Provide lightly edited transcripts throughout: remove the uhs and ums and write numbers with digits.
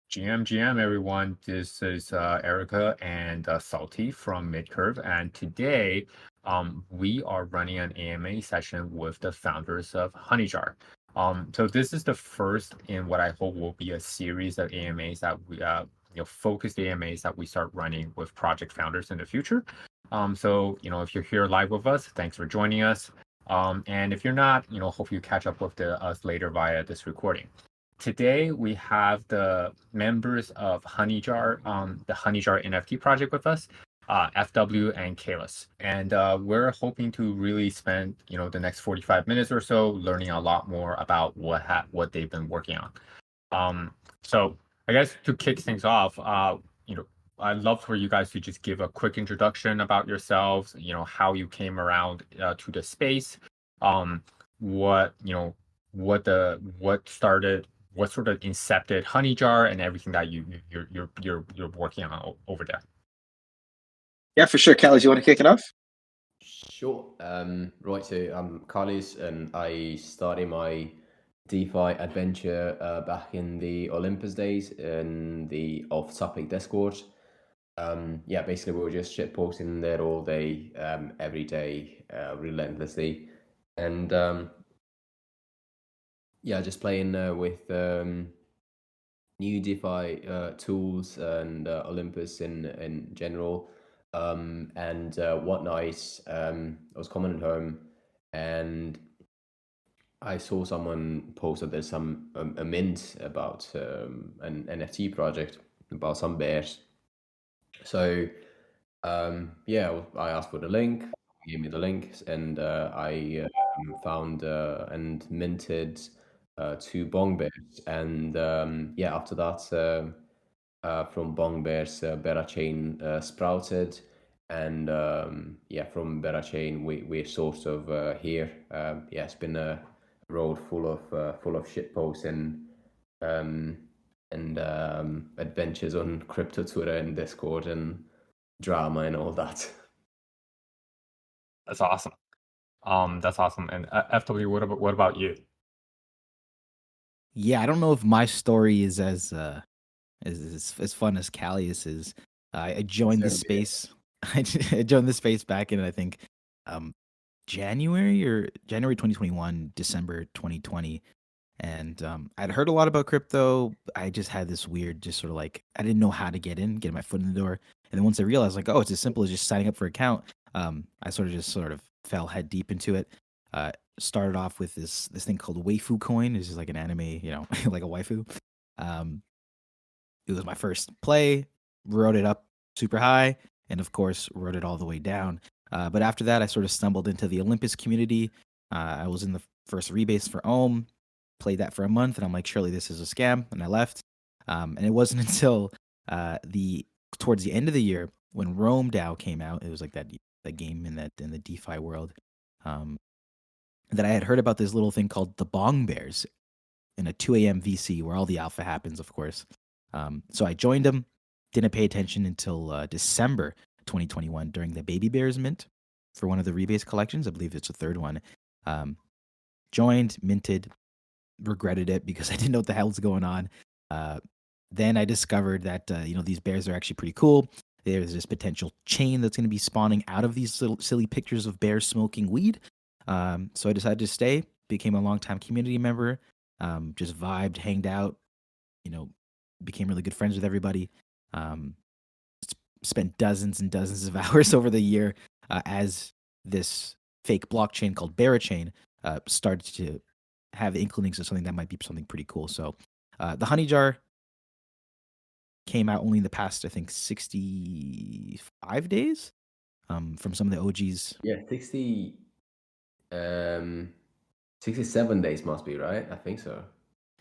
GM, everyone. This is Erica and Salty from Midcurve. And today, we are running an AMA session with the founders of Honeyjar. So this is the first in what I hope will be a series of AMAs that focused AMAs that we start running with project founders in the future. So if you're here live with us, thanks for joining us. And if you're not, hope you catch up with us later via this recording. Today we have the members of Honeyjar, the Honeyjar NFT project with us, FW and Kalis. And we're hoping to really spend, the next 45 minutes or so learning a lot more about what they've been working on. So I guess to kick things off, I'd love for you guys to just give a quick introduction about yourselves, how you came around to the space, what, what started, what sort of incepted Honeyjar and everything that you're working on over there. Yeah, for sure. Kelly, do you want to kick it off? Sure. Right, so I'm Carlos, and I started my DeFi adventure back in the Olympus days in the off-topic Discord. Basically we were just shit posting there all day, every day, relentlessly, and just playing with new DeFi tools and Olympus in general. And one night I was coming home and I saw someone post that there's a mint about an NFT project about some bears. So I asked for the link, he gave me the link, and I found and minted 2 Bong Bears. And after that, from Bong Bears, Berachain sprouted. And from Berachain, we're sort of here. It's been a road full of shit posts and adventures on crypto Twitter and Discord and drama and all that. That's awesome. That's awesome. And FW, what about you? Yeah, I don't know if my story is as fun as Callius is. I joined the space. I joined the space back in, I think, January 2021, December 2020. And I'd heard a lot about crypto. I just had this weird, just sort of like, I didn't know how to get my foot in the door. And then once I realized, like, oh, it's as simple as just signing up for an account, I sort of fell head deep into it. Started off with this thing called Waifu Coin. It's just like an anime, like a waifu. It was my first play, wrote it up super high, and of course, wrote it all the way down. But after that, I sort of stumbled into the Olympus community. I was in the first rebase for Ohm, played that for a month, and I'm like, surely this is a scam, and I left. And it wasn't until towards the end of the year when Rome DAO came out. It was like that game in the DeFi world. That I had heard about this little thing called the Bong Bears in a 2 a.m. VC where all the alpha happens, of course. So I joined them, didn't pay attention until December 2021 during the Baby Bears mint for one of the rebase collections. I believe it's the third one. Joined, minted, regretted it because I didn't know what the hell was going on. Then I discovered that these bears are actually pretty cool. There's this potential chain that's going to be spawning out of these little silly pictures of bears smoking weed. So I decided to stay, became a longtime community member, just vibed, hanged out, became really good friends with everybody. Spent dozens and dozens of hours over the year as this fake blockchain called Berachain started to have inklings of something that might be something pretty cool. So the Honeyjar came out only in the past, I think, 65 days from some of the OGs. Yeah, 67 days must be, right? I think so.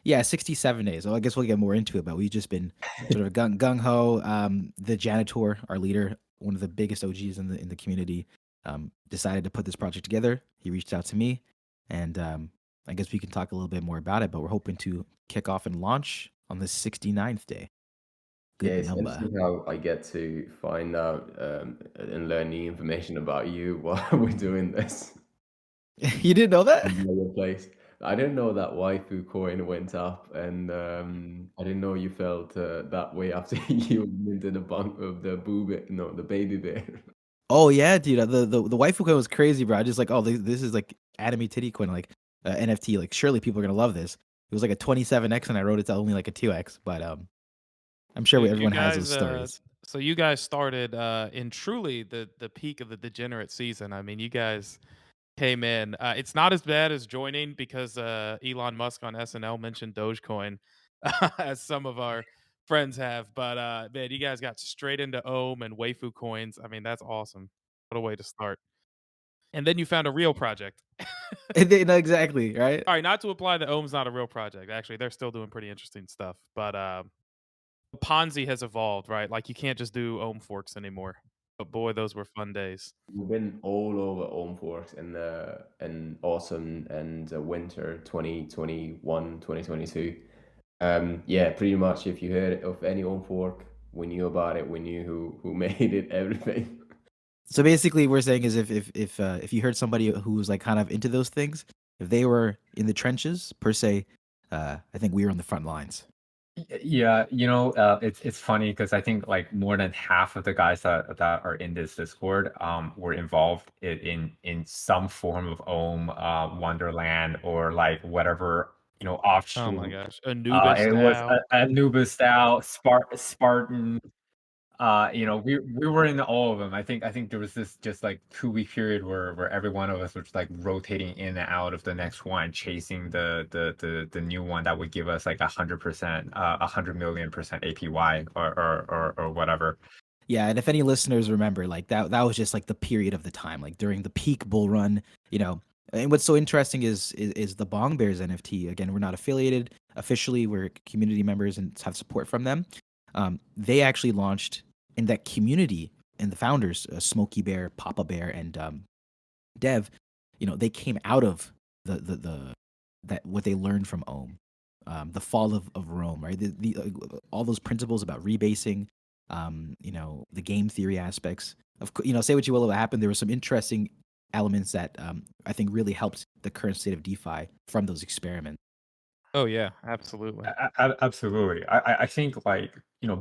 Yeah, 67 days. Well, I guess we'll get more into it, but we've just been sort of gung-ho. The janitor, our leader, one of the biggest OGs in the community, decided to put this project together. He reached out to me, and I guess we can talk a little bit more about it, but we're hoping to kick off and launch on the 69th day. It's interesting how I get to find out and learn new information about you while we're doing this. You didn't know that? Your place. I didn't know that waifu coin went up, and I didn't know you felt that way after you minted the bunk of the the baby bear. Oh yeah, dude. The waifu coin was crazy, bro. I just like, oh, this is like anime titty coin, like NFT. Like, surely people are gonna love this. It was like a 27x, and I wrote it to only like a 2x. But I'm sure Dude, you everyone has those guys, stories. so you guys started in truly the peak of the degenerate season. I mean, you guys came in. It's not as bad as joining because Elon Musk on SNL mentioned Dogecoin, as some of our friends have. But man, you guys got straight into Ohm and Waifu coins. I mean, that's awesome. What a way to start. And then you found a real project. No, exactly, right? All right, not to imply that Ohm's not a real project. Actually, they're still doing pretty interesting stuff. But Ponzi has evolved, right? Like you can't just do Ohm forks anymore. But boy, those were fun days. We've been all over Ohmforks in autumn and winter 2021, 2022. Yeah, pretty much. If you heard of any Ohmfork, we knew about it. We knew who made it. Everything. So basically, we're saying is if you heard somebody who was like kind of into those things, if they were in the trenches per se, I think we were on the front lines. Yeah, it's funny because I think like more than half of the guys that are in this Discord were involved in some form of Ohm, Wonderland, or like whatever, Oh my offshoot. gosh. Anubis It was Dow. Anubis style, Spartan. We were in all of them. I think there was this just like 2 week period where every one of us was like rotating in and out of the next one, chasing the new one that would give us like 100%, 100 million% APY or whatever. Yeah, and if any listeners remember, like that was just like the period of the time, like during the peak bull run, you know. And what's so interesting is the Bong Bears NFT. Again, we're not affiliated officially. We're community members and have support from them. They actually launched in that community, and the founders, Smokey Bear, Papa Bear, and Dev. They came out of the that what they learned from Ohm, the fall of Rome, right? All those principles about rebasing, the game theory aspects. Say what you will about what happened. There were some interesting elements that I think really helped the current state of DeFi from those experiments. Oh yeah, absolutely. Absolutely. I think like,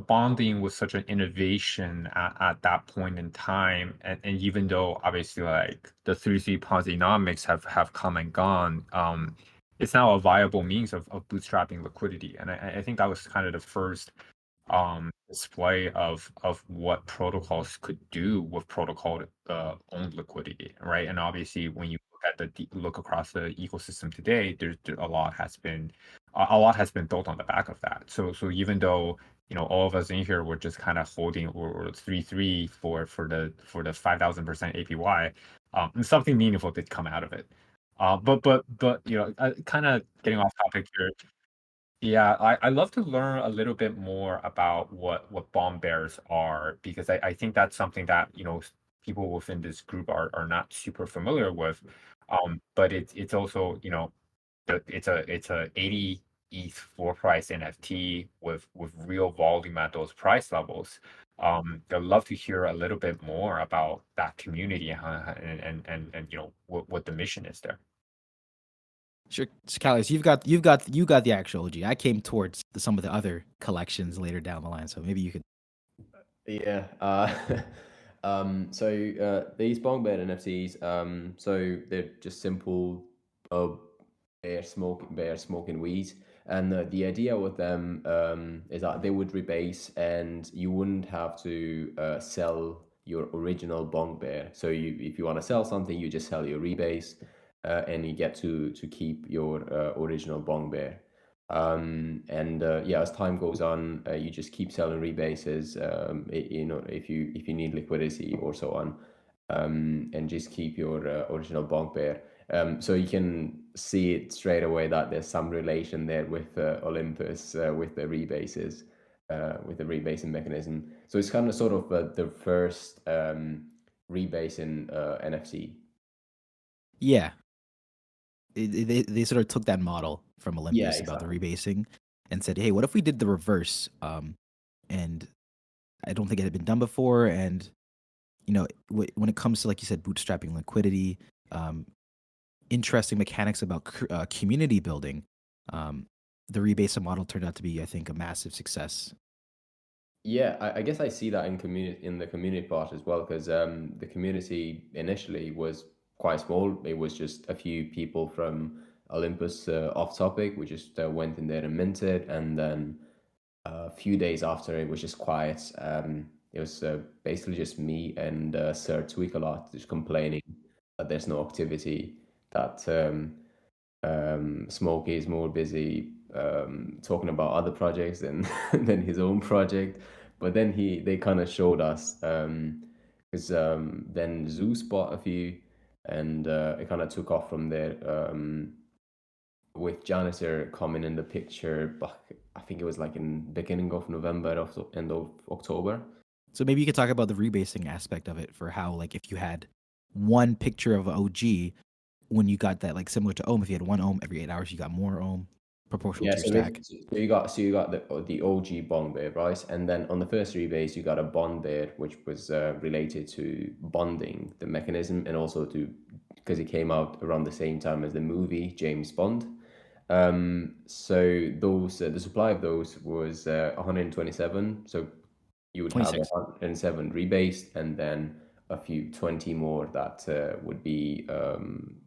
bonding was such an innovation at that point in time. And even though obviously like the 3C Ponzi-nomics have come and gone, it's now a viable means of bootstrapping liquidity. And I think that was kind of the first display of what protocols could do with protocol owned liquidity, right? And obviously when you look across the ecosystem today, a lot has been built on the back of that. So even though all of us in here were just kind of holding or 3 for the 5,000% APY, something meaningful did come out of it. But kind of getting off topic here. Yeah, I love to learn a little bit more about what bomb bears are, because I think that's something that people within this group are not super familiar with. But it's also it's a 80 ETH floor price NFT with real volume at those price levels. I'd love to hear a little bit more about that community, and what the mission is there. Sure, Callis, you got the actual OG. I came towards some of the other collections later down the line, so maybe you could. Yeah. So these Bong Bear NFTs, so they're just simple bear smoking weed. And the idea with them is that they would rebase, and you wouldn't have to sell your original Bong Bear. So if you want to sell something, you just sell your rebase, and you get to keep your original Bong Bear. As time goes on, you just keep selling rebases, if you need liquidity or so on, and just keep your original Bong Bear. So you can see it straight away that there's some relation there with Olympus, with the rebases, with the rebasing mechanism. So it's kind of sort of the first rebasing NFT. Yeah, they sort of took that model from Olympus about the rebasing and said, hey, what if we did the reverse? And I don't think it had been done before. And when it comes to, like you said, bootstrapping liquidity, interesting mechanics about community building, the rebase model turned out to be, I think, a massive success. Yeah, I guess I see that in the community part as well, because the community initially was quite small. It was just a few people from Olympus off topic. We just went in there and minted, and then a few days after it was just quiet. It was basically just me and Sir Tweakalot just complaining that there's no activity, that Smokey is more busy talking about other projects than than his own project. But then they kind of showed us, because then Zeus bought a few, and it kind of took off from there. With Janitor coming in the picture, but I think it was like in beginning of November, of the end of October. So maybe you could talk about the rebasing aspect of it, for how, like, if you had one picture of OG, when you got that, like similar to Ohm, if you had one Ohm every 8 hours, you got more Ohm proportional Yeah, to your stack. so you got the OG bond bear, right? And then on the first rebase, you got a bond bear, which was related to bonding the mechanism, and also to because it came out around the same time as the movie James Bond. So those the supply of those was 127. So you would have 26. 107 rebased, and then a few 20 more that would be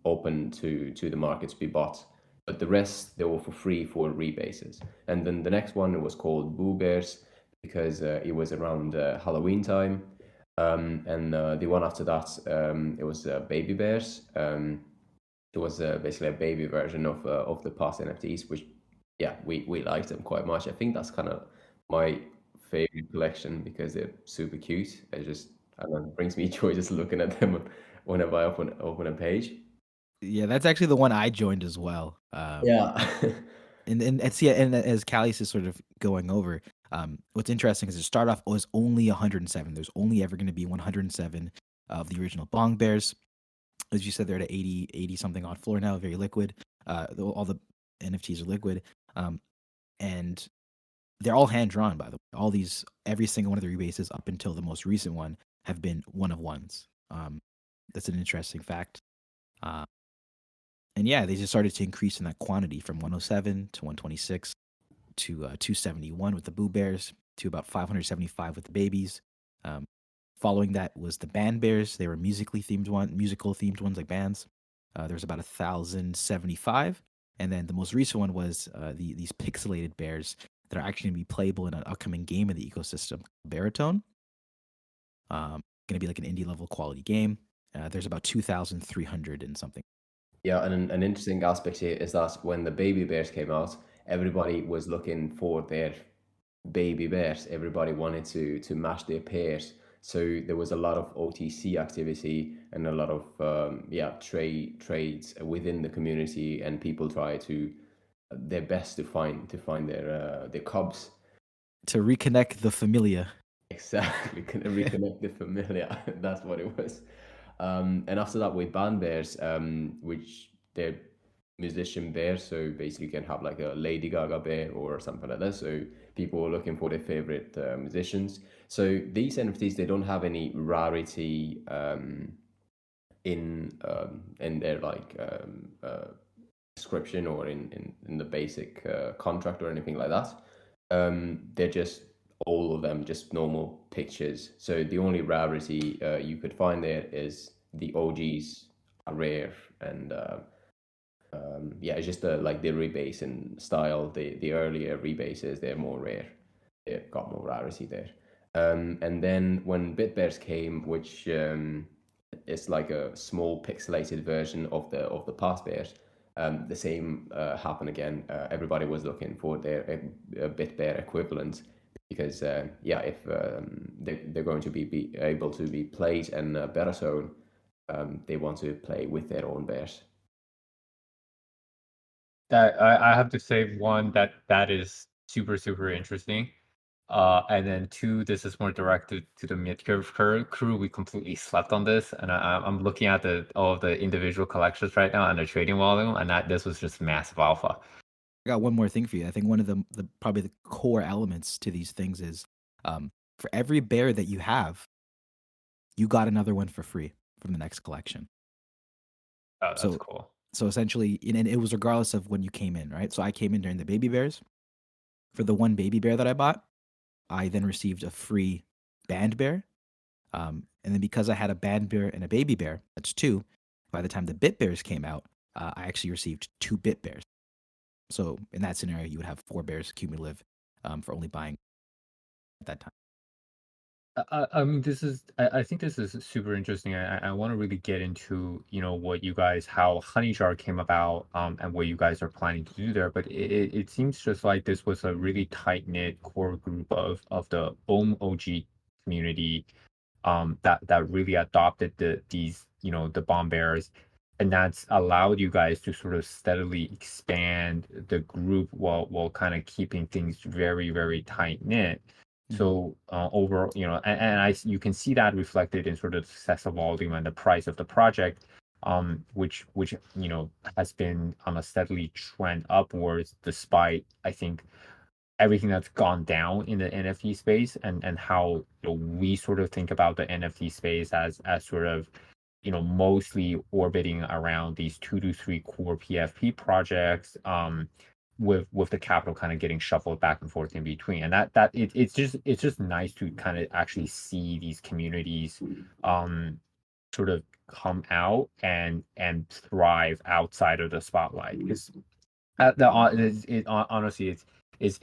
open to the market to be bought. But the rest they were for free for rebases. And then the next one was called Boo Bears, because it was around Halloween time. And the one after that, it was Baby Bears. It was basically a baby version of the past NFTs, which yeah, we liked them quite much. I think that's kind of my favorite collection because they're super cute. It just I don't know, it brings me joy just looking at them whenever I open a page. Yeah, that's actually the one I joined as well. Yeah. And see, and as Callius is sort of going over, what's interesting is to start off was only 107. There's only ever going to be 107 of the original Bong Bears. As you said, they're at 80 something on floor now, very liquid. All the NFTs are liquid, and they're all hand drawn. By the way, all these, every single one of the rebases up until the most recent one have been one of ones. That's an interesting fact. And yeah, they just started to increase in that quantity from 107 to 126 to 271 with the Boo Bears, to about 575 with the babies. Following that was the Band Bears. They were musical themed ones like bands. There's about 1,075, and then the most recent one was these pixelated bears that are actually going to be playable in an upcoming game in the ecosystem, Baritone. Going to be like an indie level quality game. There's about 2,300 and something. Yeah, and an interesting aspect here is that when the baby bears came out, everybody was looking for their baby bears. Everybody wanted to match their pairs. So there was a lot of OTC activity and a lot of trades within the community, and people try to their best to find their cubs. To reconnect the familia. Exactly, reconnect the familia. That's what it was. And after that, with band bears, which they're musician bears, so basically you can have like a Lady Gaga bear or something like that. So people are looking for their favorite musicians. So these NFTs, they don't have any rarity in their like description or in the basic contract or anything like that. They're just all of them just normal pictures. So the only rarity you could find there is the OGs are rare, and it's just like the rebase and style. The earlier rebases, they're more rare. They've got more rarity there. And then when BitBears came, which is like a small pixelated version of the past bears, the same happened again. Everybody was looking for their BitBear equivalent, because if they're going to be able to be played in Baritone, they want to play with their own bears. That I have to say, one, that is super interesting. And then two, this is more directed to the mid-curve crew. We completely slept on this, and I'm looking at all of the individual collections right now and the trading volume, and this was just massive alpha. I got one more thing for you. I think one of the probably the core elements to these things is, for every bear that you have, you got another one for free from the next collection. Oh, that's cool. So essentially, and it was regardless of when you came in, right? So I came in during the baby bears. For the one baby bear that I bought, I then received a free band bear. And then because I had a band bear and a baby bear, that's two. By the time the bit bears came out, I actually received 2 bit bears. So in that scenario, you would have 4 bears cumulative for only buying at that time. I mean, I think this is super interesting. I want to really get into, what you guys, how Honey Jar came about, and what you guys are planning to do there. But it seems just like this was a really tight knit core group of the Ohm OG community, that really adopted the bomb bears, and that's allowed you guys to sort of steadily expand the group while kind of keeping things very, very tight knit. So overall, you can see that reflected in sort of the success of volume and the price of the project, which has been on a steadily trend upwards despite, I think, everything that's gone down in the NFT space, and how we sort of think about the NFT space as sort of mostly orbiting around these 2 to 3 core PFP projects, with the capital kind of getting shuffled back and forth in between. And it's just nice to kind of actually see these communities sort of come out and thrive outside of the spotlight. Because honestly,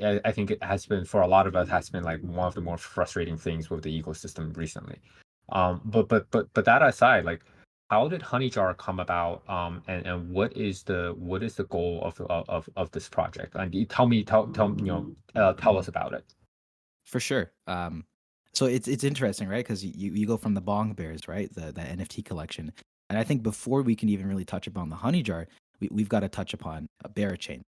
I think it has been, for a lot of us, has been like one of the more frustrating things with the ecosystem recently. But that aside, like, how did Honey Jar come about? And what is the goal of this project? And tell us about it. For sure. So it's interesting, right? Because you go from the Bong Bears, right? The NFT collection, and I think before we can even really touch upon the Honey Jar, we've got to touch upon a Berachain.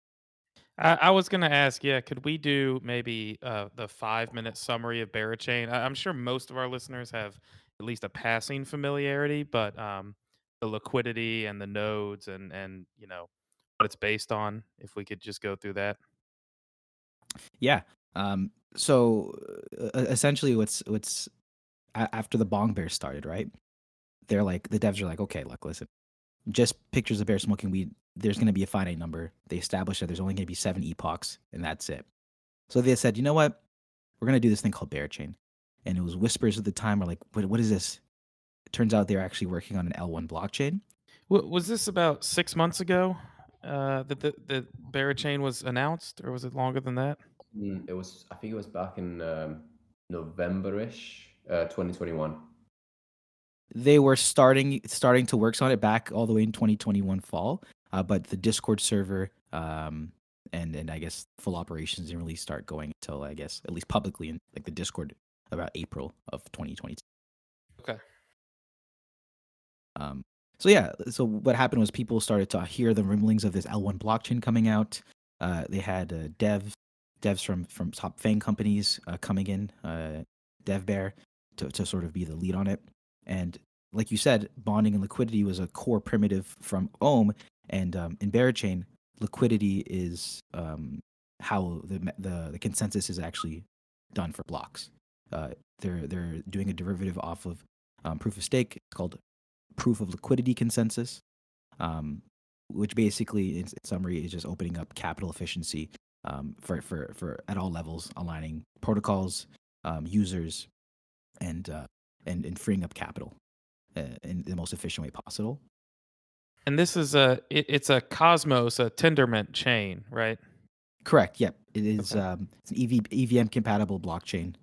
I was gonna ask, yeah, could we do maybe the 5-minute summary of Berachain? I'm sure most of our listeners have at least a passing familiarity, but the liquidity and the nodes and what it's based on, if we could just go through that. Yeah. So essentially, after the Bong Bears started, right? They're like, the devs are like, okay, look, listen, just pictures of bears smoking weed. There's going to be a finite number. They established that there's only going to be 7 epochs, and that's it. So they said, you know what? We're going to do this thing called Berachain. And it was whispers at the time were like, what is this? It turns out they're actually working on an L1 blockchain. Was this about 6 months ago that the Berachain was announced, or was it longer than that? It was. I think it was back in November-ish, 2021. They were starting to work on it back all the way in 2021 fall, but the Discord server and I guess full operations didn't really start going until, I guess, at least publicly in like the Discord, about April of 2022. Okay. So yeah, so what happened was people started to hear the rumblings of this L1 blockchain coming out. They had devs from top FANG companies coming in, DevBear, to sort of be the lead on it. And like you said, bonding and liquidity was a core primitive from Ohm, and in Berachain, liquidity is how the consensus is actually done for blocks. They're doing a derivative off of proof of stake. It's called proof of liquidity consensus, which basically, in summary, is just opening up capital efficiency for at all levels, aligning protocols, users, and freeing up capital in the most efficient way possible. And this is it's a Cosmos, a Tendermint chain, right? Correct. Yep. It is. Okay. It's an EVM compatible blockchain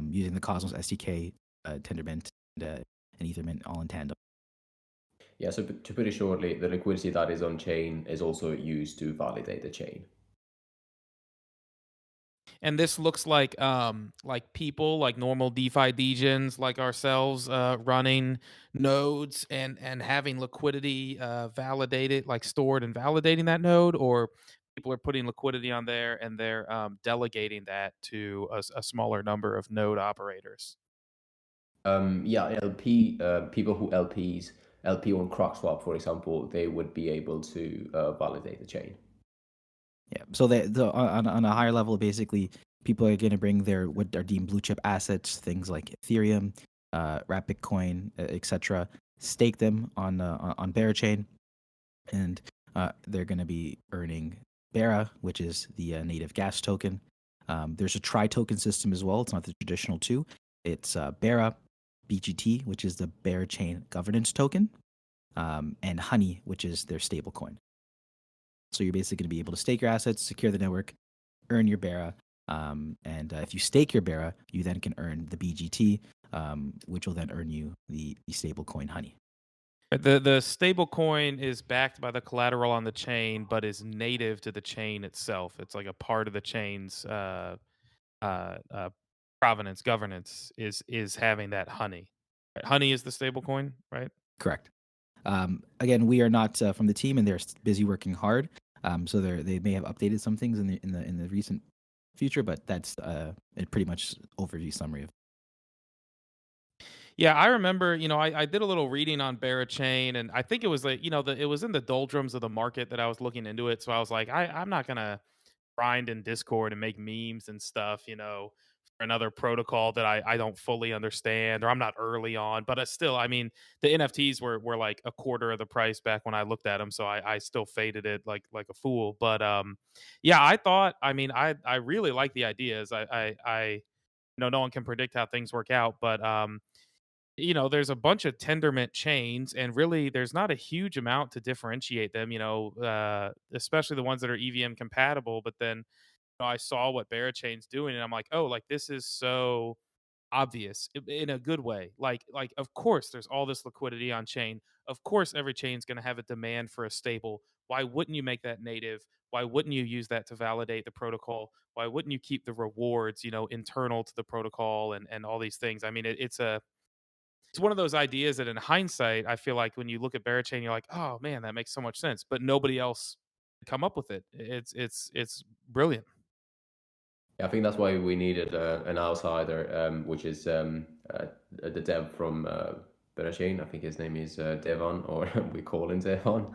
using the Cosmos SDK, Tendermint, and Ethermint all in tandem. Yeah, so to put it shortly, the liquidity that is on chain is also used to validate the chain. And this looks like people, like normal DeFi degens like ourselves, running nodes and having liquidity validated, like stored and validating that node, or people are putting liquidity on there and they're delegating that to a smaller number of node operators. Yeah, LP people who LP on CrocSwap, for example, they would be able to validate the chain. Yeah. So on a higher level, basically, people are going to bring their what are deemed blue chip assets, things like Ethereum, Wrap Bitcoin, etc., stake them on Berachain, and they're going to be earning Bera, which is the native gas token. There's a tri-token system as well. It's not the traditional two. It's Bera, BGT, which is the Bear Chain Governance token, and Honey, which is their stablecoin. So you're basically going to be able to stake your assets, secure the network, earn your Bera, and if you stake your Bera, you then can earn the BGT, which will then earn you the stablecoin Honey. The stable coin is backed by the collateral on the chain, but is native to the chain itself. It's like a part of the chain's provenance, governance is having that Honey. Right? Honey is the stable coin, right? Correct. Again, we are not from the team, and they're busy working hard. So they may have updated some things in the recent future, but that's a pretty much overview summary of. Yeah, I remember, I did a little reading on Barachain, and I think it was like, it was in the doldrums of the market that I was looking into it. So I was like, I'm not gonna grind in Discord and make memes and stuff, for another protocol that I don't fully understand or I'm not early on. But still, I mean, the NFTs were like a quarter of the price back when I looked at them, so I still faded it like a fool. But yeah, I thought, I mean, I really like the ideas. I no one can predict how things work out, but there's a bunch of Tendermint chains, and really, there's not a huge amount to differentiate them. Especially the ones that are EVM compatible. But then I saw what Barachain's doing, and I'm like, oh, like this is so obvious in a good way. Like of course, there's all this liquidity on chain. Of course, every chain's going to have a demand for a stable. Why wouldn't you make that native? Why wouldn't you use that to validate the protocol? Why wouldn't you keep the rewards, internal to the protocol and all these things? I mean, it's one of those ideas that in hindsight, I feel like when you look at Barachain, you're like, oh man, that makes so much sense. But nobody else come up with it. It's brilliant. Yeah, I think that's why we needed an outsider, which is the dev from Berachain. I think his name is Devon, or we call him Devon.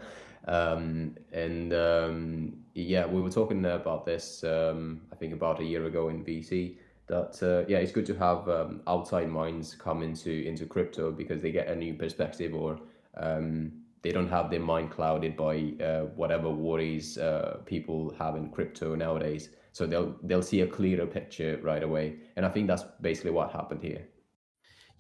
Yeah, we were talking about this, I think about a year ago in VC. That yeah, it's good to have outside minds come into crypto because they get a new perspective, or they don't have their mind clouded by whatever worries people have in crypto nowadays. So they'll see a clearer picture right away, and I think that's basically what happened here.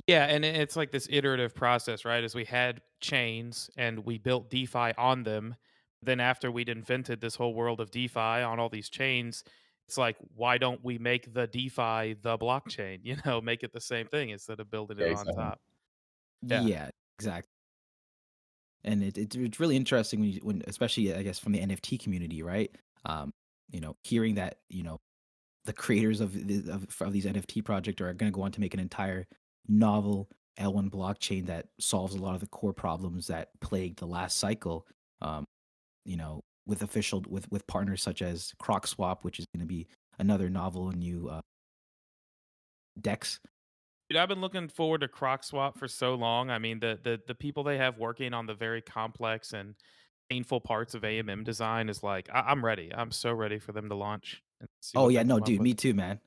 Yeah, and it's like this iterative process, right? As we had chains and we built DeFi on them, then after we'd invented this whole world of DeFi on all these chains, it's like, why don't we make the DeFi the blockchain? Make it the same thing instead of building Yeah, it on exactly. top. Yeah. Yeah, exactly. And it's really interesting when especially I guess from the NFT community, right? Hearing that the creators of these NFT projects are going to go on to make an entire novel L1 blockchain that solves a lot of the core problems that plagued the last cycle. Um, with partners such as CrocSwap, which is going to be another novel and new DEX. Dude, I've been looking forward to CrocSwap for so long. I mean, the people they have working on the very complex and painful parts of AMM design is like, I'm ready. I'm so ready for them to launch and see Oh what yeah, they no, come up dude, with. me too, man.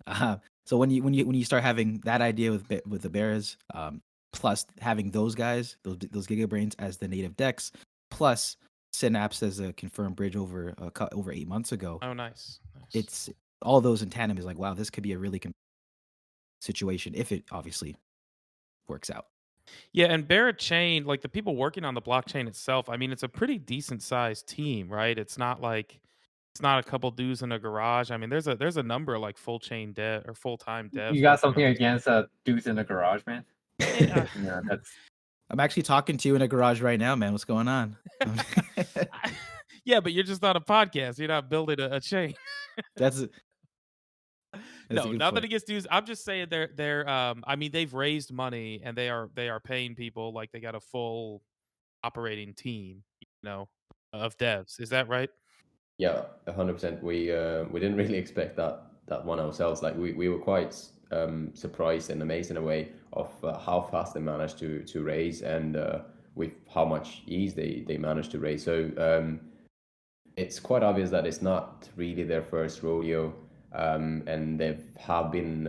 So when you start having that idea with the Bears, plus having those guys, those Giga Brains as the native decks, plus Synapse as a confirmed bridge over 8 months ago, Oh, nice. it's all those in tandem is like, wow, this could be a really situation if it obviously works out. Yeah, and Barachain, like the people working on the blockchain itself, I mean, it's a pretty decent sized team, right? It's not like it's not a couple dudes in a garage. I mean, there's a number of like full chain dev or full time devs You got working something on this. against dudes in the garage, man? Yeah. Yeah, that's I'm actually talking to you in a garage right now, man. What's going on? Yeah, but you're just not a podcast. You're not building a chain. That's a No, good nothing point. against dudes. I'm just saying they're I mean, they've raised money and they are paying people like they got a full operating team, of devs. Is that right? Yeah, 100%. We didn't really expect that one ourselves. Like we were quite surprised and amazed in a way of how fast they managed to raise, and with how much ease they managed to raise. So it's quite obvious that it's not really their first rodeo, and they have been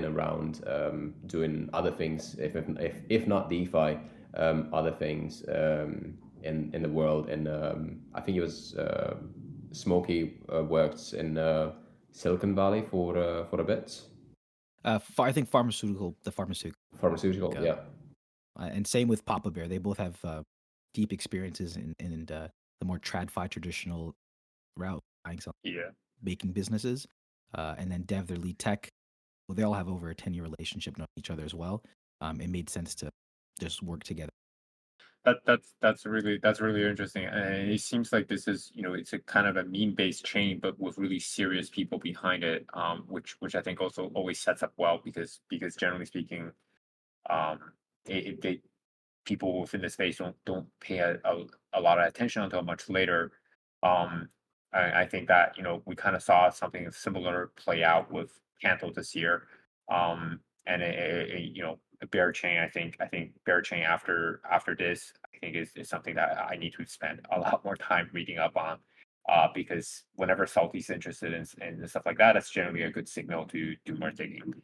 around doing other things, if not DeFi, other things in the world. And I think it was Smokey worked in Silicon Valley for a bit. I think pharmaceutical, Pharmaceutical, yeah. and same with Papa Bear. They both have deep experiences in the more TradFi traditional route, buying some Yeah. baking businesses, and then Dev, their lead tech. Well, they all have over a 10-year relationship knowing each other as well. It made sense to just work together. That's really interesting, and it seems like this is, it's a kind of a meme-based chain, but with really serious people behind it, which I think also always sets up well because generally speaking, they people within the space don't pay a lot of attention until much later. Um, I think that we kind of saw something similar play out with Canto this year, and a bear chain. I think bear chain after this, I think is something that I need to spend a lot more time reading up on. Because whenever Salty's interested in stuff like that, that's generally a good signal to do more digging.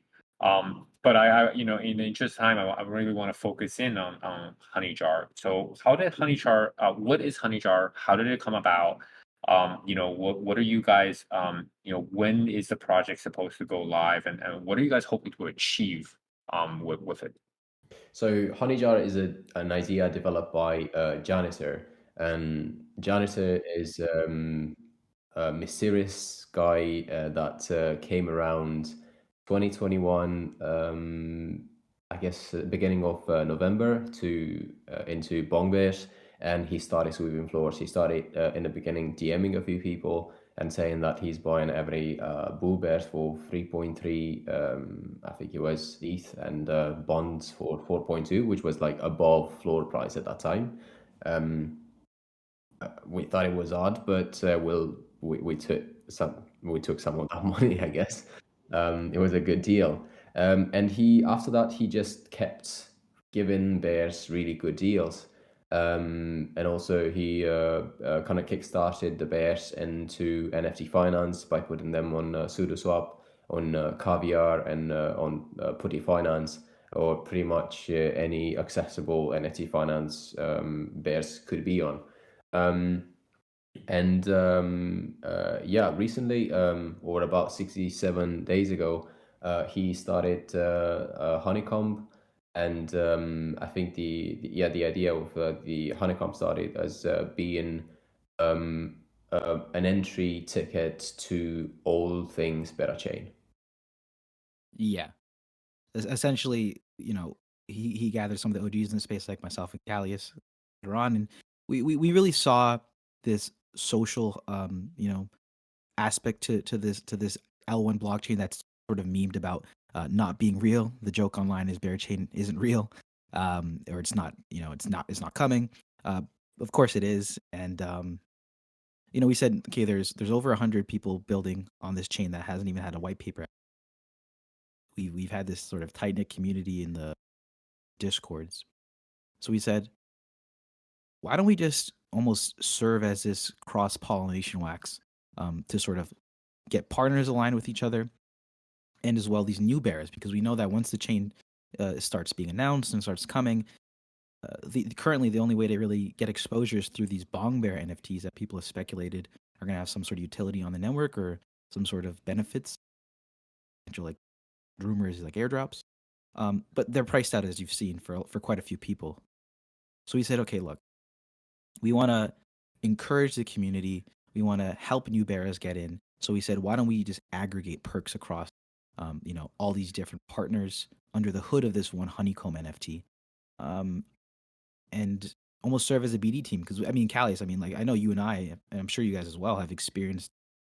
But in the interest of time, I really want to focus in on Honeyjar. So how did Honeyjar, what is Honeyjar? How did it come about? What are you guys, when is the project supposed to go live, and what are you guys hoping to achieve with it? So Honeyjar is an idea developed by Janitor, and Janitor is a mysterious guy that came around 2021, I guess beginning of November to into Bongbears, and he started sweeping floors. He started in the beginning DMing a few people and saying that he's buying every Boo Bears for 3.3, I think it was ETH, and bonds for 4.2, which was like above floor price at that time. We thought it was odd, but we took some of that money, I guess. It was a good deal. And after that he just kept giving bears really good deals. And also he kind of kickstarted the bears into NFT finance by putting them on SudoSwap, on Caviar, and on Putty Finance, or pretty much any accessible NFT finance bears could be on. Recently, or about 67 days ago, he started Honeycomb, and I think the idea of the Honeycomb started as being an entry ticket to all things BetaChain. Yeah, essentially, he gathered some of the OGs in the space, like myself and Callius later on, and we really saw this social, aspect to this L1 blockchain that's sort of memed about not being real. The joke online is BearChain isn't real, or it's not, it's not coming. Of course it is, and we said, okay, there's over 100 people building on this chain that hasn't even had a white paper. We've had this sort of tight knit community in the Discords, so we said, why don't we just almost serve as this cross pollination wax to sort of get partners aligned with each other, and as well these new bears, because we know that once the chain starts being announced and starts coming, currently the only way to really get exposure is through these Bong Bear NFTs that people have speculated are going to have some sort of utility on the network or some sort of benefits, like rumors like airdrops, but they're priced out, as you've seen, for quite a few people. So we said, okay, look, we want to encourage the community, we want to help new bears get in. So we said, why don't we just aggregate perks across, all these different partners under the hood of this one Honeycomb NFT, and almost serve as a BD team. Because Callius, I know you and I, and I'm sure you guys as well, have experienced,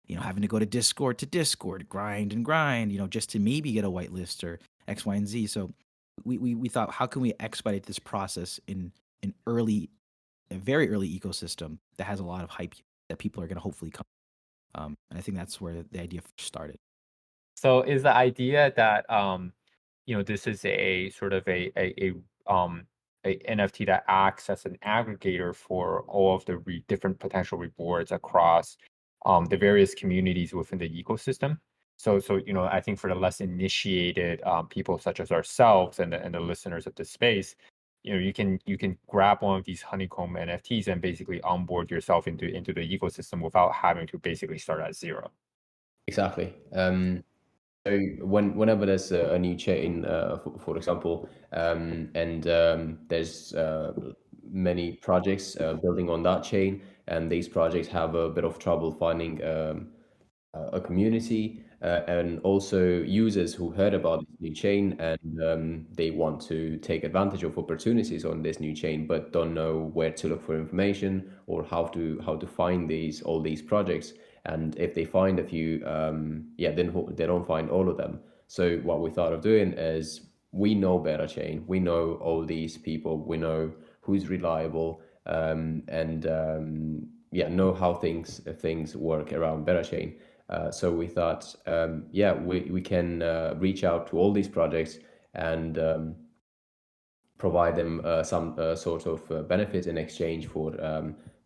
having to go to Discord, grind, just to maybe get a whitelist or X, Y, and Z. So we thought, how can we expedite this process in a very early ecosystem that has a lot of hype that people are going to hopefully come. And I think that's where the idea first started. So is the idea that this is a sort of a NFT that acts as an aggregator for all of the different potential rewards across the various communities within the ecosystem. So I think for the less initiated people such as ourselves and the listeners of this space, you can grab one of these honeycomb NFTs and basically onboard yourself into the ecosystem without having to basically start at zero. Exactly. So whenever there's a new chain, for example, and there's many projects building on that chain, and these projects have a bit of trouble finding a community and also users who heard about this new chain, and they want to take advantage of opportunities on this new chain, but don't know where to look for information or how to find all these projects. And if they find a few, then they don't find all of them. So what we thought of doing is, we know BetaChain, we know all these people, we know who's reliable, and know how things work around BetaChain. So we thought, we can reach out to all these projects and provide them some sort of benefit in exchange for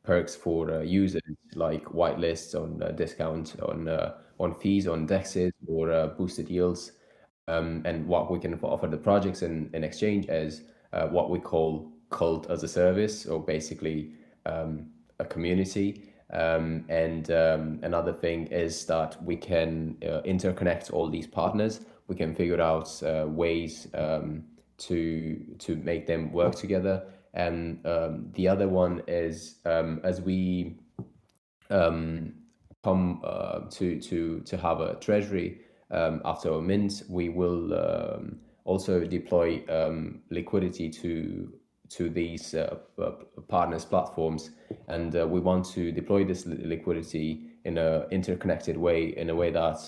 perks for users, like whitelists on discount on fees on dexes or boosted yields. And what we can offer the projects in exchange is what we call cult as a service, or basically a community. And another thing is that we can interconnect all these partners. We can figure out ways to make them work together. And the other one is, as we come to have a treasury after a mint, we will also deploy liquidity to these partners platforms, and we want to deploy this liquidity in an interconnected way, in a way that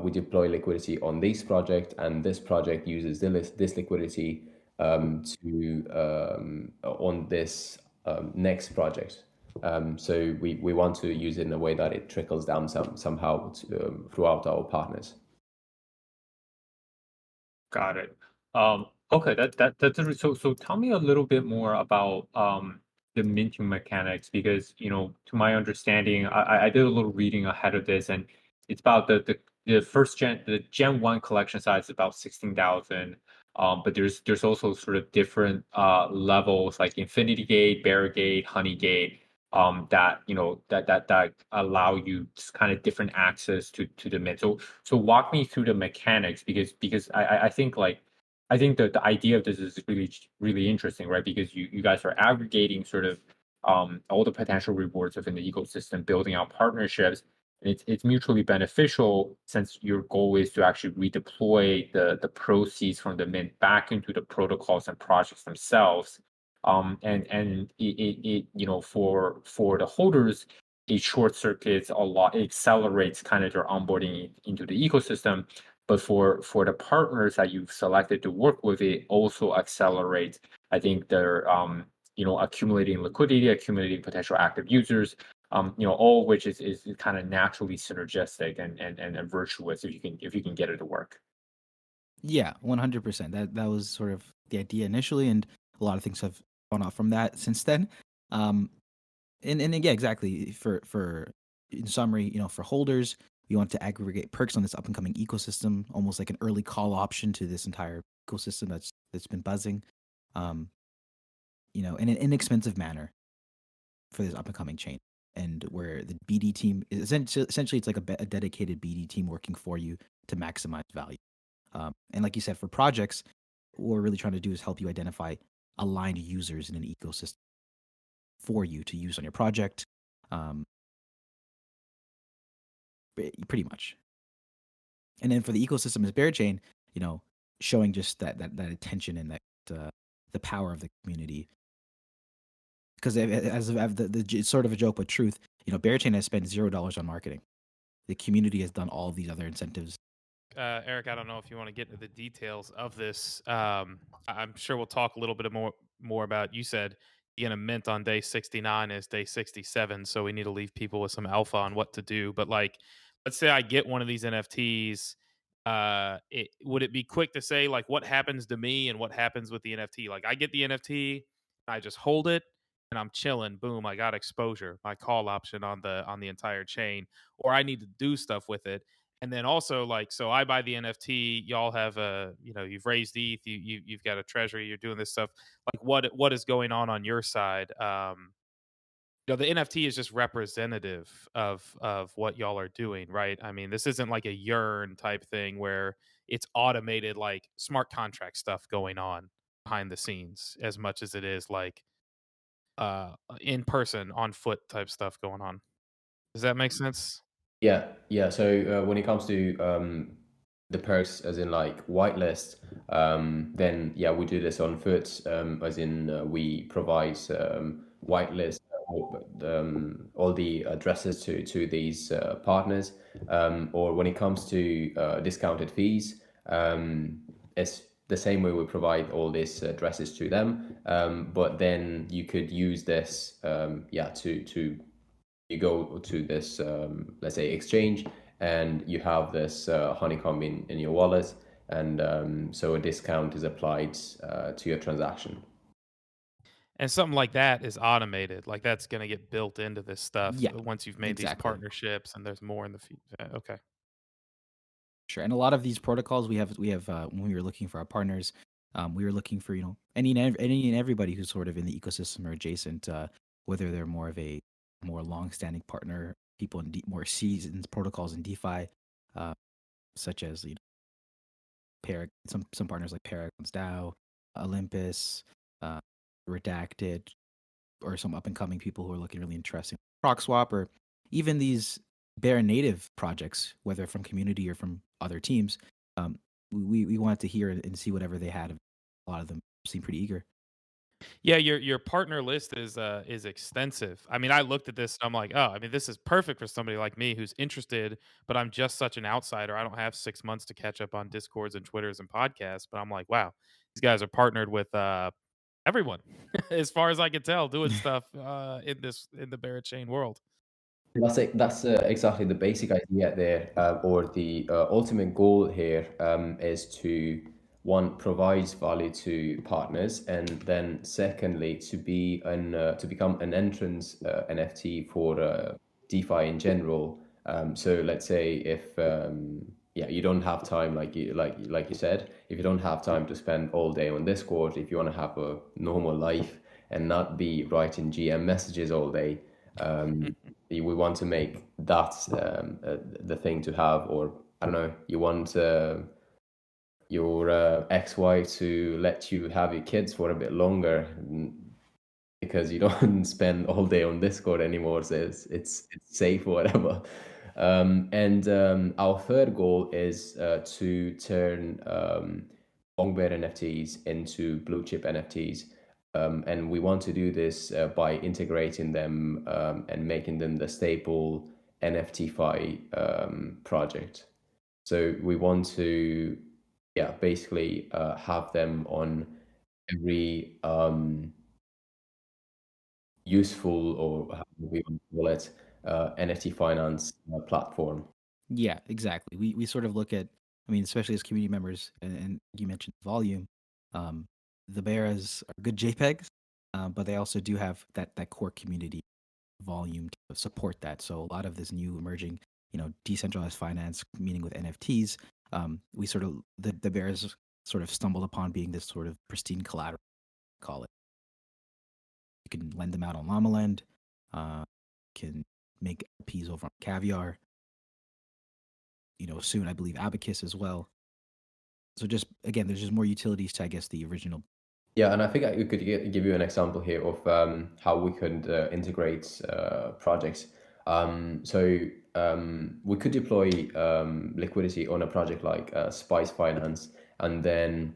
we deploy liquidity on this project, and this project uses this liquidity to on this next project. So we want to use it in a way that it trickles down somehow throughout our partners. Got it. Okay, so tell me a little bit more about the minting mechanics, because to my understanding, I did a little reading ahead of this, and it's about the first Gen 1 collection size is about 16,000. But there's also sort of different levels, like Infinity Gate, Bear Gate, Honey Gate, that allow you kind of different access to the mint. So walk me through the mechanics, because I think that the idea of this is really interesting, right? Because you guys are aggregating sort of all the potential rewards within the ecosystem, building out partnerships, and it's mutually beneficial, since your goal is to actually redeploy the proceeds from the mint back into the protocols and projects themselves. And for the holders, it short circuits a lot, it accelerates kind of their onboarding into the ecosystem. But for the partners that you've selected to work with, it also accelerates, I think, their accumulating liquidity, accumulating potential active users, all of which is kind of naturally synergistic and virtuous if you can get it to work. Yeah, 100%. That was sort of the idea initially, and a lot of things have gone off from that since then. And yeah, exactly. For in summary, for holders, we want to aggregate perks on this up and coming ecosystem, almost like an early call option to this entire ecosystem that's been buzzing, in an inexpensive manner for this up and coming chain, and where the BD team is essentially it's like a dedicated BD team working for you to maximize value. And like you said, for projects, what we're really trying to do is help you identify aligned users in an ecosystem for you to use on your project, pretty much. And then for the ecosystem as BearChain, showing just that attention and that the power of the community. Because it's sort of a joke, but truth, BearChain has spent $0 on marketing. The community has done all of these other incentives. Eric, I don't know if you want to get into the details of this. I'm sure we'll talk a little bit more about. You said you're gonna mint on day 69 is day 67, so we need to leave people with some alpha on what to do. But let's say I get one of these NFTs. Would it be quick to say like what happens to me and what happens with the NFT? Like I get the NFT, I just hold it and I'm chilling. Boom, I got exposure, my call option on the entire chain, or I need to do stuff with it. And then also like, so I buy the NFT, y'all have you've raised ETH, you've got a treasury, you're doing this stuff. Like what is going on your side? The NFT is just representative of what y'all are doing, right? I mean, this isn't like a Yearn type thing where it's automated like smart contract stuff going on behind the scenes as much as it is like in person on foot type stuff going on. Does that make sense? Yeah. So when it comes to the perks, as in like whitelist, then yeah, we do this on foot, as in we provide whitelist all the addresses to these partners. Or when it comes to discounted fees, it's the same way we provide all these addresses to them. But then you could use this, to you go to this, let's say, exchange, and you have this honeycomb in your wallet, and so a discount is applied to your transaction. And something like that is automated. Like that's going to get built into this stuff Yeah, once you've made these exactly. partnerships and there's more in the future. Okay. Sure. And a lot of these protocols we have when we were looking for our partners, we were looking for any and everybody who's sort of in the ecosystem or adjacent, whether they're more of a more long-standing partner, people in more seasoned protocols in DeFi, uh, such as some partners like Paragon's DAO, Olympus, uh, Redacted, or some up and coming people who are looking really interesting, ProcSwap, or even these Bear native projects, whether from community or from other teams. We wanted to hear and see whatever they had. A lot of them seem pretty eager. Yeah, your partner list is extensive. I mean, I looked at this and I'm like, oh, I mean, this is perfect for somebody like me who's interested, but I'm just such an outsider. I don't have 6 months to catch up on Discords and Twitters and podcasts. But I'm like, wow, these guys are partnered with everyone, as far as I can tell, doing stuff in the Berachain world. That's it. That's exactly the basic idea there, or the ultimate goal here is to, one, provides value to partners, and then secondly, to become an entrance NFT for DeFi in general. So let's say if you don't have time, like you said, if you don't have time to spend all day on Discord, if you want to have a normal life and not be writing GM messages all day. We want to make that the thing to have, or I don't know, you want your XY to let you have your kids for a bit longer because you don't spend all day on Discord anymore, so it's safe or whatever. And our third goal is to turn long bear NFTs into blue chip NFTs. And we want to do this by integrating them and making them the staple NFTFi project. So we want to, basically have them on every useful, or how we want to call it, NFT finance platform. Yeah, exactly. We sort of look at, I mean, especially as community members, and you mentioned volume. The Bears are good JPEGs, but they also do have that core community volume to support that. So a lot of this new emerging, decentralized finance, meaning with NFTs, we sort of the Bears sort of stumbled upon being this sort of pristine collateral, call it. You can lend them out on LlamaLend, can make LPs over on Caviar. Soon I believe Abacus as well. So just again, there's just more utilities to, I guess, the original. Yeah, and I think I could give you an example here of how we could integrate projects. So we could deploy liquidity on a project like Spice Finance, and then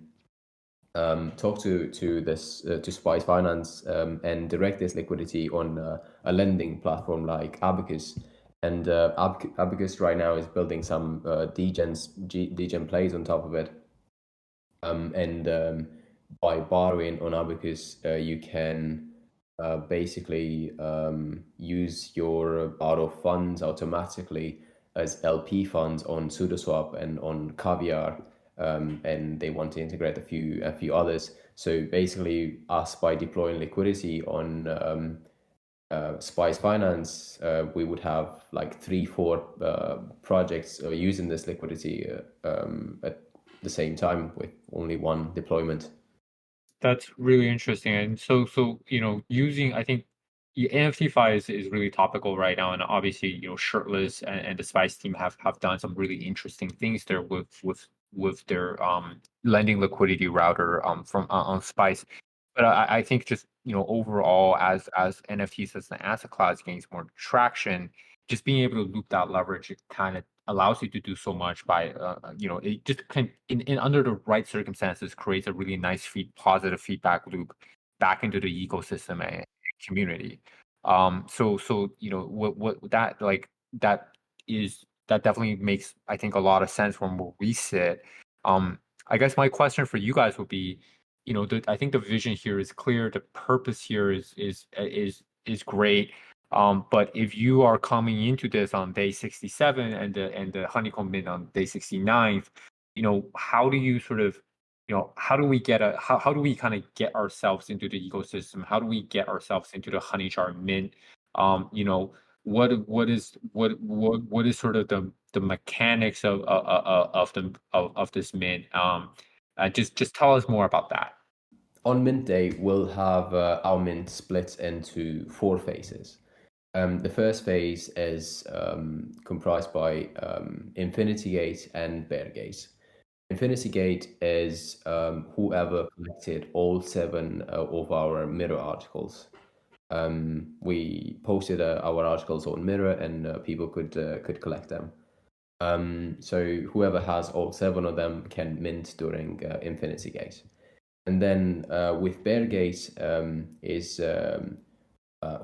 talk to Spice Finance and direct this liquidity on a lending platform like Abacus. And Abacus right now is building some degen plays on top of it. And by borrowing on Abacus, you can basically use your borrow funds automatically as LP funds on SudoSwap and on Caviar, and they want to integrate a few others. So basically, us by deploying liquidity on Spice Finance, we would have like 3-4 projects using this liquidity at the same time with only one deployment. That's really interesting. And so using, I think NFT is really topical right now, and obviously Shirtless and the Spice team have done some really interesting things there with their lending liquidity router from on Spice. But I think just overall as NFTs as an asset class gains more traction, just being able to loop that leverage, it kind of allows you to do so much by it just can in under the right circumstances creates a really nice positive feedback loop back into the ecosystem and community. So what that like that definitely makes, I think, a lot of sense from where we sit. I guess my question for you guys would be, I think the vision here is clear. The purpose here is great. But if you are coming into this on day 67 and the honeycomb mint on day 69, how do you sort of, how do we how do we kind of get ourselves into the ecosystem? How do we get ourselves into the Honeyjar mint? What is sort of the mechanics of this mint? Just tell us more about that. On mint day, we'll have our mint split into 4 phases. The first phase is comprised by Infinity Gate and Bear Gate. Infinity Gate is whoever collected all 7 of our Mirror articles. We posted our articles on Mirror, and people could collect them. So whoever has all 7 of them can mint during Infinity Gate. And then with Bear Gate is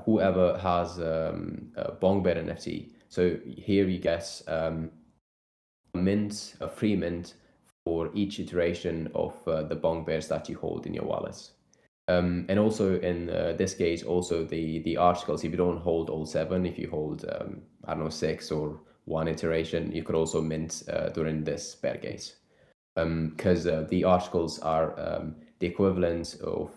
whoever has a Bong Bear NFT. So here you get a free mint for each iteration of the Bong Bears that you hold in your wallets. And also in this case, also the articles, if you don't hold all 7, if you hold, 6 or 1 iteration, you could also mint during this Bear Gate. Because the articles are the equivalent of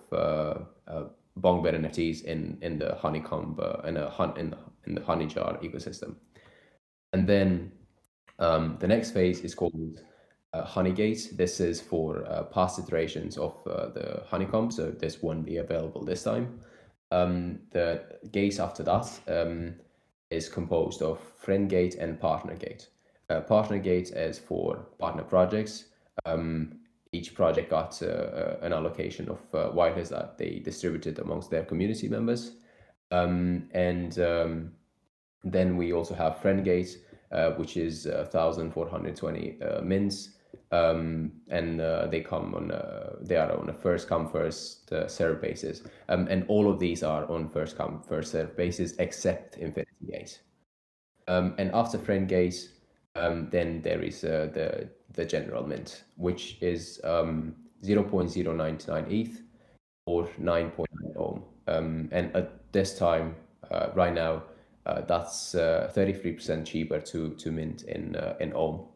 Bong Bear NFTs in the honeycomb in the Honeyjar ecosystem. And then the next phase is called Honeygate. This is for past iterations of the honeycomb, so this won't be available this time. The gates after that is composed of Friend Gate and Partner Gate. Partner Gate is for partner projects. Each project got an allocation of whitelist that they distributed amongst their community members. And then we also have Friend Gate, which is 1,420 mints. And they are on a first come first serve basis, and all of these are on first come first serve basis except Infinity Gate. And after Friend Gate, then there is the general mint, which is 0.099 ETH or 9.9 Ohm. And at this time, right now, that's 33% cheaper to mint in Ohm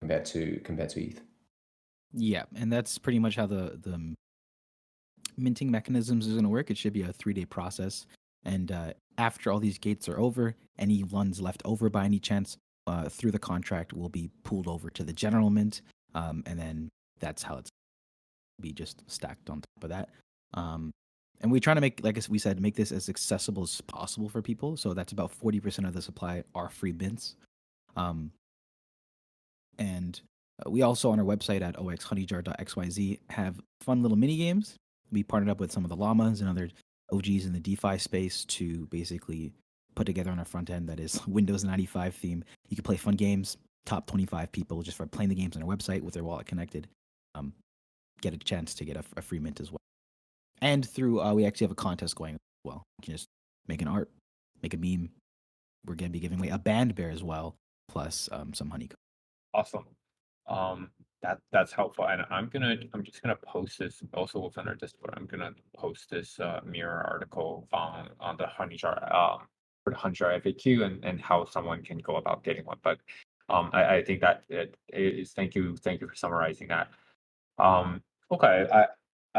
compared to ETH. Yeah, and that's pretty much how the minting mechanisms is going to work. It should be a 3-day process, and after all these gates are over, any ones left over by any chance through the contract will be pulled over to the general mint, and then that's how it's be just stacked on top of that. And we try to make, like we said, make this as accessible as possible for people. So that's about 40% of the supply are free mints. And we also on our website at oxhoneyjar.xyz have fun little mini games. We partnered up with some of the llamas and other OGs in the DeFi space to basically put together on our front end that is Windows 95 theme. You can play fun games, top 25 people just for playing the games on our website with their wallet connected. Get a chance to get a free mint as well. And through, we actually have a contest going as well. You can just make an art, make a meme. We're going to be giving away a band bear as well, plus some honeycomb. Awesome. That's helpful. And I'm just gonna post this also within our Discord. I'm gonna post this mirror article on the Honeyjar for the Honeyjar FAQ and how someone can go about getting one. But I think that it is, thank you for summarizing that. Okay,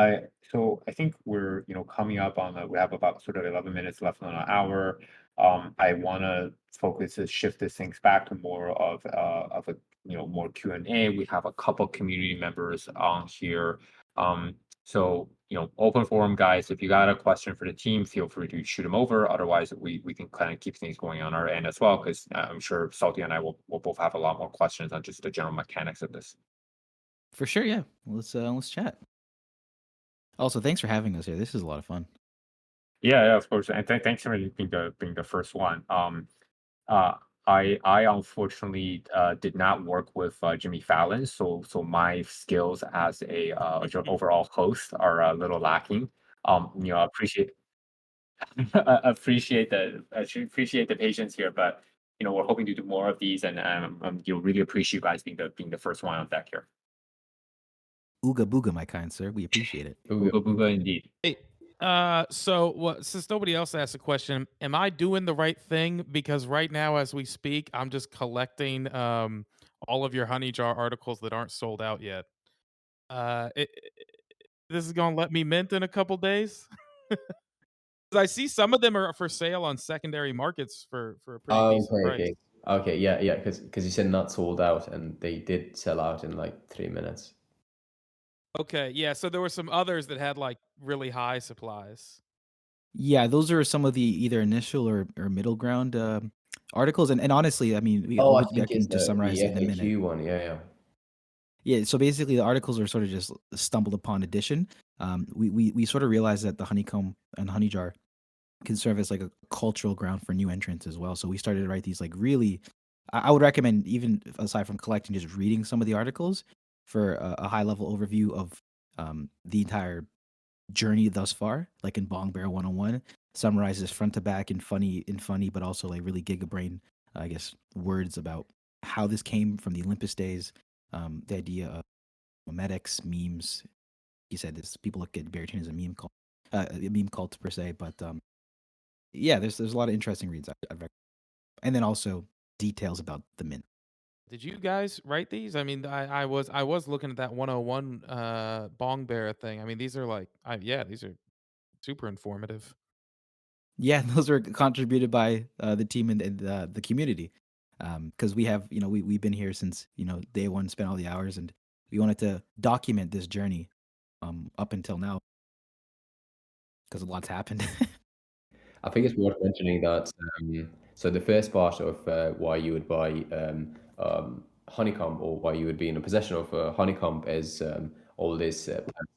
I think we're coming up on we have about sort of 11 minutes left on an hour. I want to focus to shift this things back to more of a more Q&A. We have a couple community members on here. So open forum guys. If you got a question for the team, feel free to shoot them over. Otherwise, we can kind of keep things going on our end as well, because I'm sure Salty and I will both have a lot more questions on just the general mechanics of this. For sure, yeah. Let's chat. Also, thanks for having us here. This is a lot of fun. Yeah, of course, and thanks for being the first one. Uh, I unfortunately did not work with Jimmy Fallon, so my skills as a overall host are a little lacking. I appreciate appreciate the patience here, but we're hoping to do more of these, and really appreciate you guys being the first one on deck here. Ooga booga, my kind sir. We appreciate it. Booga booga indeed. Hey, so since nobody else asked a question, am I doing the right thing? Because right now, as we speak, I'm just collecting all of your honey jar articles that aren't sold out yet. This is gonna let me mint in a couple days. 'Cause I see some of them are for sale on secondary markets for a pretty decent price. Okay, yeah, because you said not sold out, and they did sell out in like 3 minutes. Okay, yeah. So there were some others that had like really high supplies. Yeah, those are some of the either initial or middle ground articles, and honestly, I mean, I we'll think get it's to summarize the it in a minute. FAQ one. Yeah. Yeah, so basically, the articles are sort of just stumbled upon edition. We sort of realized that the honeycomb and honey jar can serve as like a cultural ground for new entrants as well. So we started to write these like really. I would recommend, even aside from collecting, just reading some of the articles for a high level overview of the entire journey thus far, like in Bong Bear 101, summarizes front to back in funny, but also like really gigabrain, I guess, words about how this came from the Olympus days, the idea of memetics, memes. He said this people look at Barachain as a meme cult per se, but yeah, there's a lot of interesting reads I'd recommend. And then also details about the mint. Did you guys write these? I mean, I was looking at that 101 Bong Bear thing. I mean, these are like these are super informative. Yeah, those were contributed by the team and the community, because we have we've been here since day one, spent all the hours, and we wanted to document this journey up until now because a lot's happened. I think it's worth mentioning that. So the first part of why you would buy honeycomb, or why you would be in a possession of honeycomb, is all this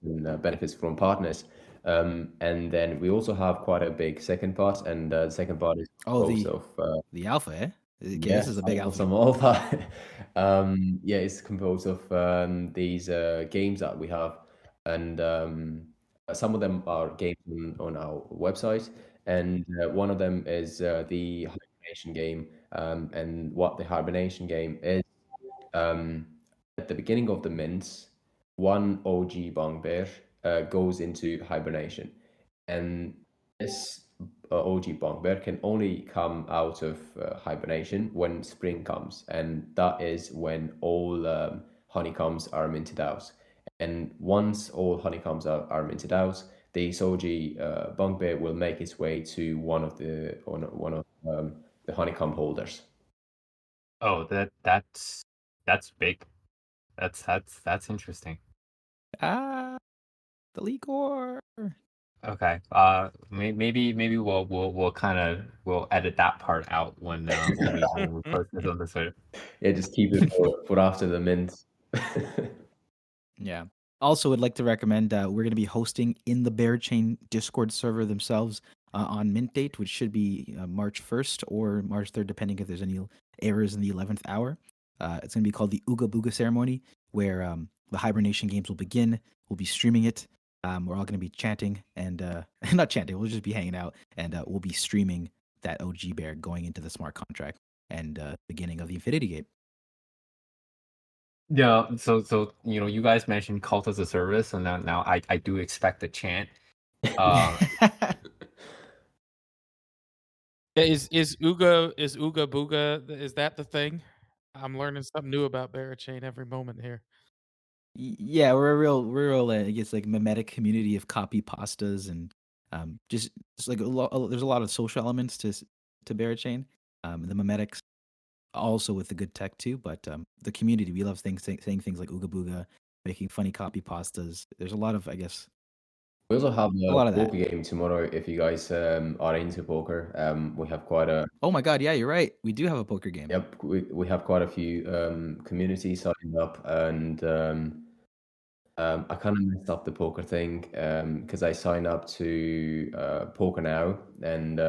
benefits from partners. And then we also have quite a big second part, and the second part is composed of the alpha, eh? Okay, this is a big alpha. Some alpha. Yeah, it's composed of these games that we have, and some of them are games on our website, and one of them is the hibernation game. And what the hibernation game is, at the beginning of the mints, one OG Bong Bear goes into hibernation, and this OG Bong Bear can only come out of hibernation when spring comes, and that is when all honeycombs are minted out. And once all honeycombs are minted out, the OG Bong Bear will make its way to one of the honeycomb holders. Oh, that's big. That's interesting. The Ligor. Okay. Maybe we'll edit that part out when we post this on the site. Yeah, just keep it for after the mint. Yeah. Also, would like to recommend we're going to be hosting in the Barachain Discord server themselves on mint date, which should be March 1st or March 3rd, depending if there's any errors in the 11th hour. It's going to be called the Ooga Booga ceremony, where the hibernation games will begin. We'll be streaming it. We're all going to be chanting and not chanting. We'll just be hanging out, and we'll be streaming that OG bear going into the smart contract and beginning of the Infinity Gate. Yeah, so you guys mentioned cult as a service, and now I do expect a chant. Is Ooga Booga, is that the thing? I'm learning something new about Barachain every moment here. Yeah, we're a real I guess like mimetic community of copy pastas and just it's like there's a lot of social elements to Barachain. The mimetics also with the good tech too, but the community we love saying things like ooga booga, making funny copy pastas. There's a lot of I guess We also have a a lot of that. poker game tomorrow if you guys are into poker. We have quite a Oh my god, yeah, you're right. We do have a poker game. yep. We have quite a few communities signed up, and I kind of messed up the poker thing because I signed up to Poker Now, and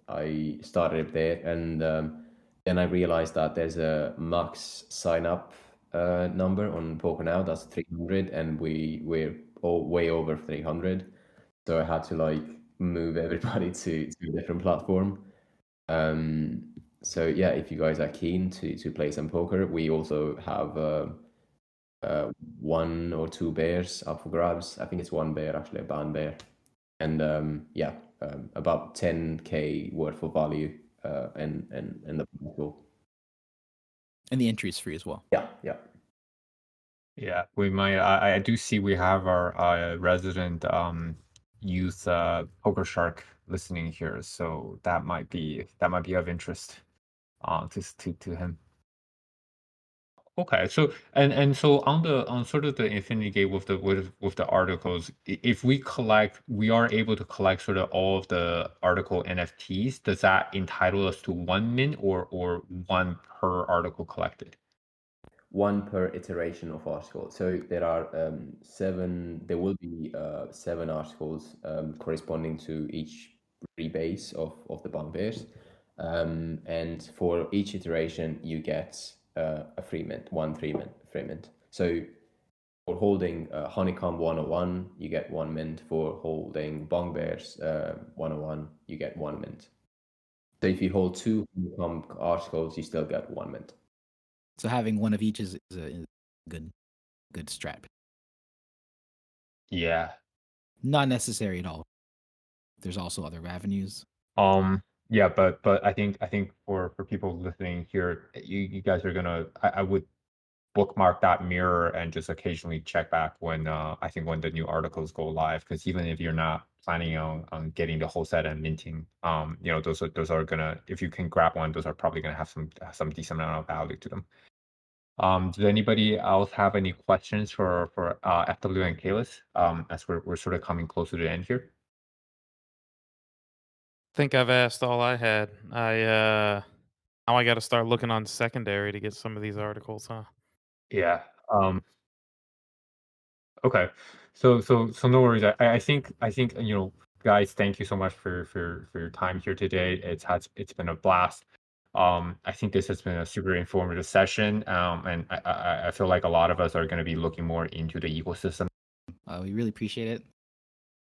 I started it there, and then I realized that there's a max sign up number on Poker Now that's 300, and we're all way over 300, so I had to like move everybody to a different platform. So yeah, if you guys are keen to play some poker, we also have one or two bears up for grabs. I think it's one bear actually, a band bear, and yeah, about 10K worth of value in the pool. And the entry is free as well. Yeah. Yeah, we might. I do see we have our resident youth poker shark listening here, so that might be of interest to him. Okay, so and so on sort of the Infinity Gate with the articles, if we are able to collect sort of all of the article NFTs. Does that entitle us to 1 mint or one per article collected? One per iteration of article. So there are seven. There will be 7 articles corresponding to each rebase of the bunk bears, and for each iteration you get a free mint, one free mint. So for holding Honeycomb 101, you get 1 mint. For holding Bong Bears 101, you get 1 mint. So if you hold 2 Honeycomb articles, you still get 1 mint. So having one of each is a good strat. Yeah. Not necessary at all. There's also other avenues. Yeah, but I think for people listening here, you guys are gonna I would bookmark that mirror and just occasionally check back when I think when the new articles go live, because even if you're not planning on getting the whole set and minting, those are gonna, if you can grab one, those are probably gonna have some decent amount of value to them. Does anybody else have any questions for FW and Kalis as we're sort of coming closer to the end here? Think I've asked all I had. Now I got to start looking on secondary to get some of these articles, huh? Yeah. Okay. So no worries. I think guys, thank you so much for your time here today. It's been a blast. I think this has been a super informative session. And I feel like a lot of us are going to be looking more into the ecosystem. We really appreciate it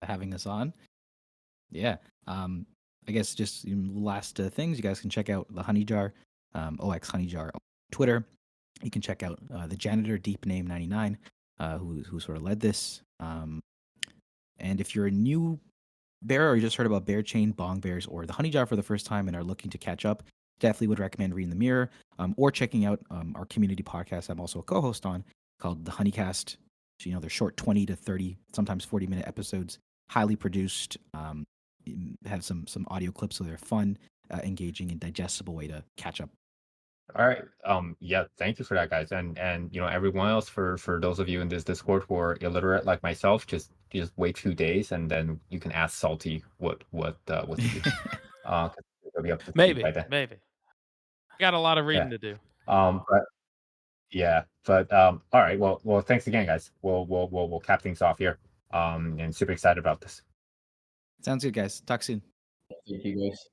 having us on. Yeah. I guess just last things, you guys can check out the Honey Jar, OX Honey Jar on Twitter. You can check out the janitor Deep Name 99, who sort of led this. And if you're a new bear or you just heard about Barachain, Bong Bears, or the Honey Jar for the first time and are looking to catch up, definitely would recommend reading the Mirror or checking out our community podcast I'm also a co-host on called the Honeycast. So, they're short 20 to 30, sometimes 40-minute episodes, highly produced, have some audio clips, so they're fun, engaging, and digestible way to catch up. All right. Yeah, thank you for that, guys. And everyone else, for those of you in this Discord who are illiterate like myself, just wait 2 days and then you can ask Salty what to do. 'Cause it'll be up to speed Maybe. by then. I got a lot of reading to do. But yeah, all right. Well, thanks again, guys. We'll cap things off here. And super excited about this. Sounds good, guys. Talk soon. Thank you, guys.